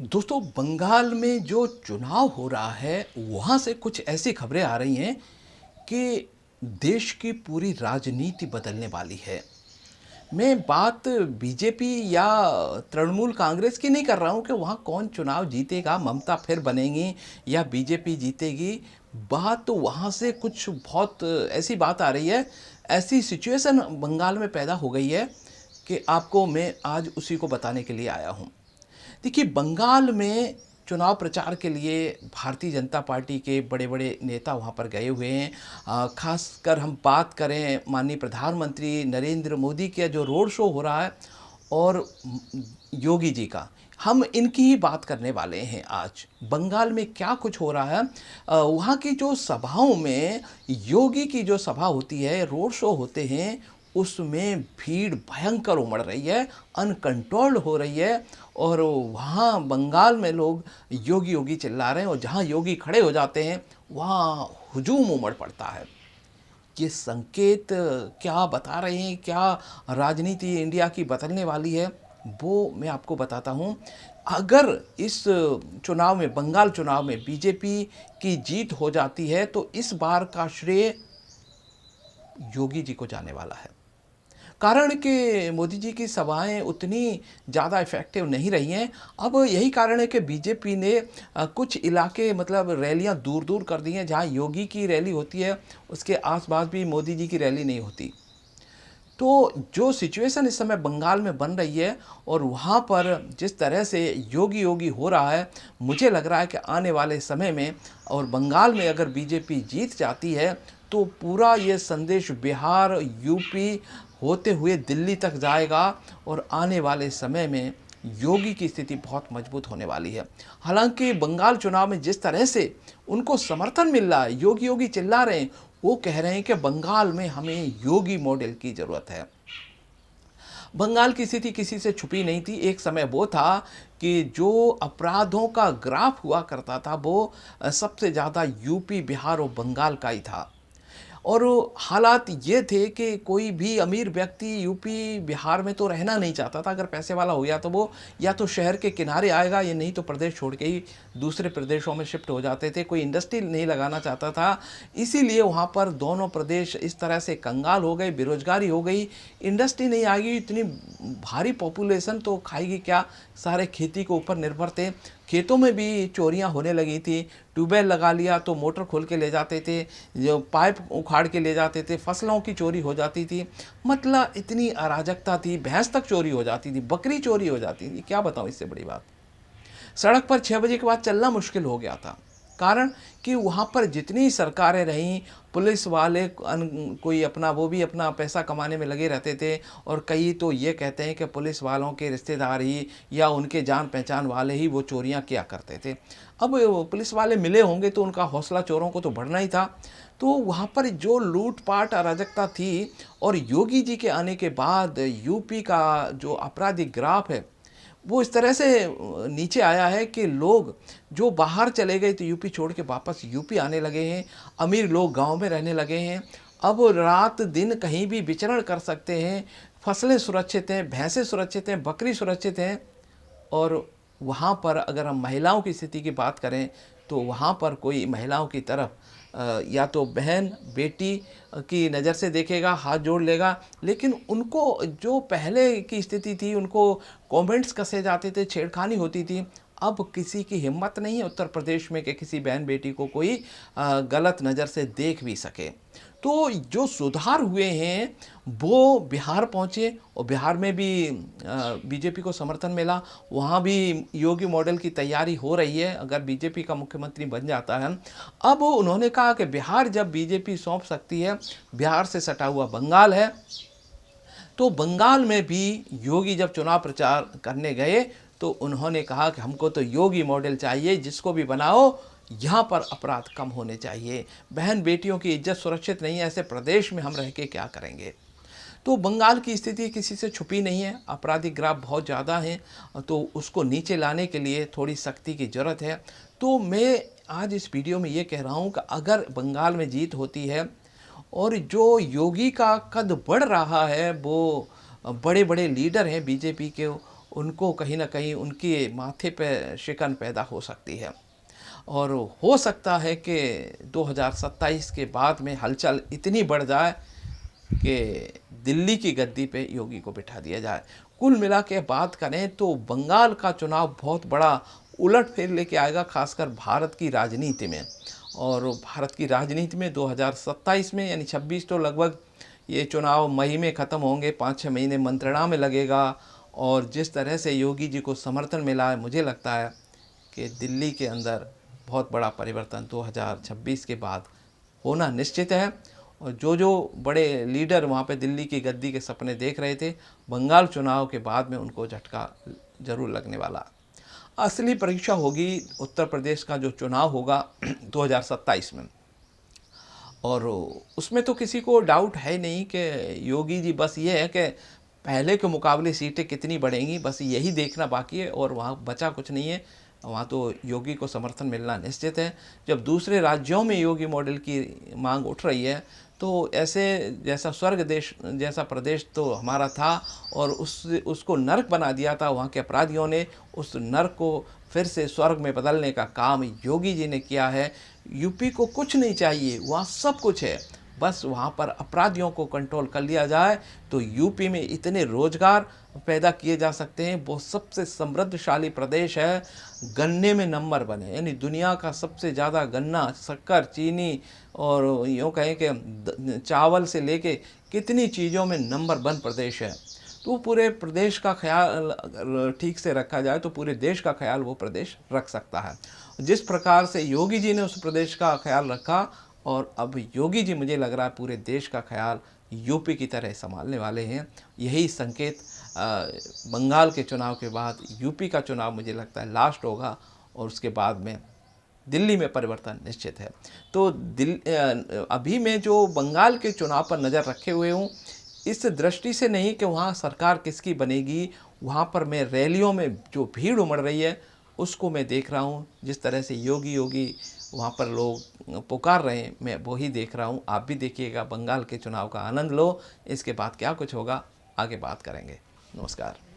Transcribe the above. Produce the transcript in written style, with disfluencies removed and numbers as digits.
दोस्तों, बंगाल में जो चुनाव हो रहा है, वहाँ से कुछ ऐसी खबरें आ रही हैं कि देश की पूरी राजनीति बदलने वाली है। मैं बात बीजेपी या तृणमूल कांग्रेस की नहीं कर रहा हूँ कि वहाँ कौन चुनाव जीतेगा, ममता फिर बनेंगी या बीजेपी जीतेगी। बात तो वहाँ से कुछ बहुत ऐसी बात आ रही है, ऐसी सिचुएशन बंगाल में पैदा हो गई है कि आपको मैं आज उसी को बताने के लिए आया हूँ। देखिए, बंगाल में चुनाव प्रचार के लिए भारतीय जनता पार्टी के बड़े-बड़े नेता वहाँ पर गए हुए हैं। ख़ासकर हम बात करें माननीय प्रधानमंत्री नरेंद्र मोदी का जो रोड शो हो रहा है और योगी जी का, हम इनकी ही बात करने वाले हैं आज। बंगाल में क्या कुछ हो रहा है, वहाँ की जो सभाओं में योगी की जो सभा होती है, रोड शो होते हैं, उसमें भीड़ भयंकर उमड़ रही है, अनकंट्रोल्ड हो रही है और वहाँ बंगाल में लोग योगी योगी चिल्ला रहे हैं और जहाँ योगी खड़े हो जाते हैं वहाँ हुजूम उमड़ पड़ता है। ये संकेत क्या बता रहे हैं, क्या राजनीति इंडिया की बदलने वाली है, वो मैं आपको बताता हूँ। अगर इस चुनाव में, बंगाल चुनाव में बीजेपी की जीत हो जाती है तो इस बार का श्रेय योगी जी को जाने वाला है। कारण कि मोदी जी की सभाएं उतनी ज़्यादा इफ़ेक्टिव नहीं रही हैं। अब यही कारण है कि बीजेपी ने कुछ इलाके, मतलब रैलियां दूर दूर कर दी हैं। जहां योगी की रैली होती है उसके आसपास भी मोदी जी की रैली नहीं होती। तो जो सिचुएशन इस समय बंगाल में बन रही है और वहाँ पर जिस तरह से योगी योगी हो रहा है, मुझे लग रहा है कि आने वाले समय में और बंगाल में अगर बीजेपी जीत जाती है तो पूरा ये संदेश बिहार, यूपी होते हुए दिल्ली तक जाएगा और आने वाले समय में योगी की स्थिति बहुत मजबूत होने वाली है। हालांकि बंगाल चुनाव में जिस तरह से उनको समर्थन मिल रहा है, योगी योगी चिल्ला रहे हैं, वो कह रहे हैं कि बंगाल में हमें योगी मॉडल की ज़रूरत है। बंगाल की स्थिति किसी से छुपी नहीं थी। एक समय वो था कि जो अपराधों का ग्राफ हुआ करता था वो सबसे ज़्यादा यूपी, बिहार और बंगाल का ही था। और हालात ये थे कि कोई भी अमीर व्यक्ति यूपी, बिहार में तो रहना नहीं चाहता था। अगर पैसे वाला हो गया तो वो या तो शहर के किनारे आएगा या नहीं तो प्रदेश छोड़ के ही दूसरे प्रदेशों में शिफ्ट हो जाते थे। कोई इंडस्ट्री नहीं लगाना चाहता था। इसीलिए वहाँ पर दोनों प्रदेश इस तरह से कंगाल हो गए, बेरोजगारी हो गई, इंडस्ट्री नहीं आएगी, इतनी भारी पॉपुलेशन तो खाएगी क्या, सारे खेती के ऊपर निर्भर थे। खेतों में भी चोरियां होने लगी थी। ट्यूबवेल लगा लिया तो मोटर खोल के ले जाते थे, जो पाइप उखाड़ के ले जाते थे, फसलों की चोरी हो जाती थी। मतलब इतनी अराजकता थी, भैंस तक चोरी हो जाती थी, बकरी चोरी हो जाती थी। क्या बताऊं इससे बड़ी बात। सड़क पर 6 बजे के बाद चलना मुश्किल हो गया था। कारण कि वहाँ पर जितनी सरकारें रहीं, पुलिस वाले कोई अपना, वो भी अपना पैसा कमाने में लगे रहते थे। और कई तो ये कहते हैं कि पुलिस वालों के रिश्तेदार ही या उनके जान पहचान वाले ही वो चोरियां किया करते थे। अब पुलिस वाले मिले होंगे तो उनका हौसला चोरों को तो बढ़ना ही था। तो वहाँ पर जो लूटपाट अराजकता थी और योगी जी के आने के बाद यूपी का जो आपराधिक ग्राफ है वो इस तरह से नीचे आया है कि लोग जो बाहर चले गए तो यूपी छोड़ के वापस यूपी आने लगे हैं। अमीर लोग गांव में रहने लगे हैं। अब रात दिन कहीं भी विचरण कर सकते हैं। फसलें सुरक्षित हैं, भैंसें सुरक्षित हैं, बकरी सुरक्षित हैं। और वहाँ पर अगर हम महिलाओं की स्थिति की बात करें तो वहाँ पर कोई महिलाओं की तरफ या तो बहन बेटी की नज़र से देखेगा, हाथ जोड़ लेगा। लेकिन उनको जो पहले की स्थिति थी, उनको कमेंट्स कसे जाते थे, छेड़खानी होती थी। अब किसी की हिम्मत नहीं है उत्तर प्रदेश में कि किसी बहन बेटी को कोई गलत नज़र से देख भी सके। तो जो सुधार हुए हैं वो बिहार पहुँचे और बिहार में भी बीजेपी को समर्थन मिला। वहाँ भी योगी मॉडल की तैयारी हो रही है अगर बीजेपी का मुख्यमंत्री बन जाता है। अब उन्होंने कहा कि बिहार जब बीजेपी सौंप सकती है, बिहार से सटा हुआ बंगाल है, तो बंगाल में भी योगी जब चुनाव प्रचार करने गए तो उन्होंने कहा कि हमको तो योगी मॉडल चाहिए, जिसको भी बनाओ यहाँ पर अपराध कम होने चाहिए, बहन बेटियों की इज्जत सुरक्षित नहीं है, ऐसे प्रदेश में हम रह के क्या करेंगे। तो बंगाल की स्थिति किसी से छुपी नहीं है, आपराधिक ग्राफ बहुत ज़्यादा हैं। तो उसको नीचे लाने के लिए थोड़ी सख्ती की ज़रूरत है। तो मैं आज इस वीडियो में ये कह रहा हूँ कि अगर बंगाल में जीत होती है और जो योगी का कद बढ़ रहा है, वो बड़े बड़े लीडर हैं बीजेपी के, उनको कहीं न कहीं उनके माथे पे शिकन पैदा हो सकती है। और हो सकता है कि 2027 के बाद में हलचल इतनी बढ़ जाए कि दिल्ली की गद्दी पे योगी को बिठा दिया जाए। कुल मिला के बात करें तो बंगाल का चुनाव बहुत बड़ा उलट-फेर लेके आएगा, ख़ासकर भारत की राजनीति में। और भारत की राजनीति में 2027 में यानी 26 तो लगभग ये चुनाव मई में ख़त्म होंगे, 5-6 महीने मंत्रणा में लगेगा। और जिस तरह से योगी जी को समर्थन मिला है, मुझे लगता है कि दिल्ली के अंदर बहुत बड़ा परिवर्तन 2026 के बाद होना निश्चित है। और जो बड़े लीडर वहाँ पे दिल्ली की गद्दी के सपने देख रहे थे, बंगाल चुनाव के बाद में उनको झटका ज़रूर लगने वाला। असली परीक्षा होगी उत्तर प्रदेश का जो चुनाव होगा 2027 में। और उसमें तो किसी को डाउट है नहीं कि योगी जी, बस ये है कि पहले के मुकाबले सीटें कितनी बढ़ेंगी, बस यही देखना बाकी है। और वहाँ बचा कुछ नहीं है, वहाँ तो योगी को समर्थन मिलना निश्चित है। जब दूसरे राज्यों में योगी मॉडल की मांग उठ रही है, तो ऐसे जैसा स्वर्ग देश जैसा प्रदेश तो हमारा था और उसको नर्क बना दिया था वहाँ के अपराधियों ने, उस नर्क को फिर से स्वर्ग में बदलने का काम योगी जी ने किया है। यूपी को कुछ नहीं चाहिए, वहाँ सब कुछ है। बस वहाँ पर अपराधियों को कंट्रोल कर लिया जाए तो यूपी में इतने रोजगार पैदा किए जा सकते हैं। वो सबसे समृद्धशाली प्रदेश है, गन्ने में नंबर 1 है, यानी दुनिया का सबसे ज़्यादा गन्ना, शक्कर, चीनी और यूँ कहें कि चावल से लेके कितनी चीज़ों में नंबर 1 प्रदेश है। तो पूरे प्रदेश का ख्याल अगर ठीक से रखा जाए तो पूरे देश का ख्याल वो प्रदेश रख सकता है। जिस प्रकार से योगी जी ने उस प्रदेश का ख्याल रखा, और अब योगी जी मुझे लग रहा है पूरे देश का ख्याल यूपी की तरह संभालने वाले हैं। यही संकेत बंगाल के चुनाव के बाद यूपी का चुनाव मुझे लगता है लास्ट होगा, और उसके बाद में दिल्ली में परिवर्तन निश्चित है। तो अभी मैं जो बंगाल के चुनाव पर नज़र रखे हुए हूँ, इस दृष्टि से नहीं कि वहाँ सरकार किसकी बनेगी, वहाँ पर मैं रैलियों में जो भीड़ उमड़ रही है उसको मैं देख रहा हूँ। जिस तरह से योगी योगी वहाँ पर लोग पुकार रहे हैं, मैं वही देख रहा हूँ। आप भी देखिएगा, बंगाल के चुनाव का आनंद लो। इसके बाद क्या कुछ होगा आगे बात करेंगे। नमस्कार।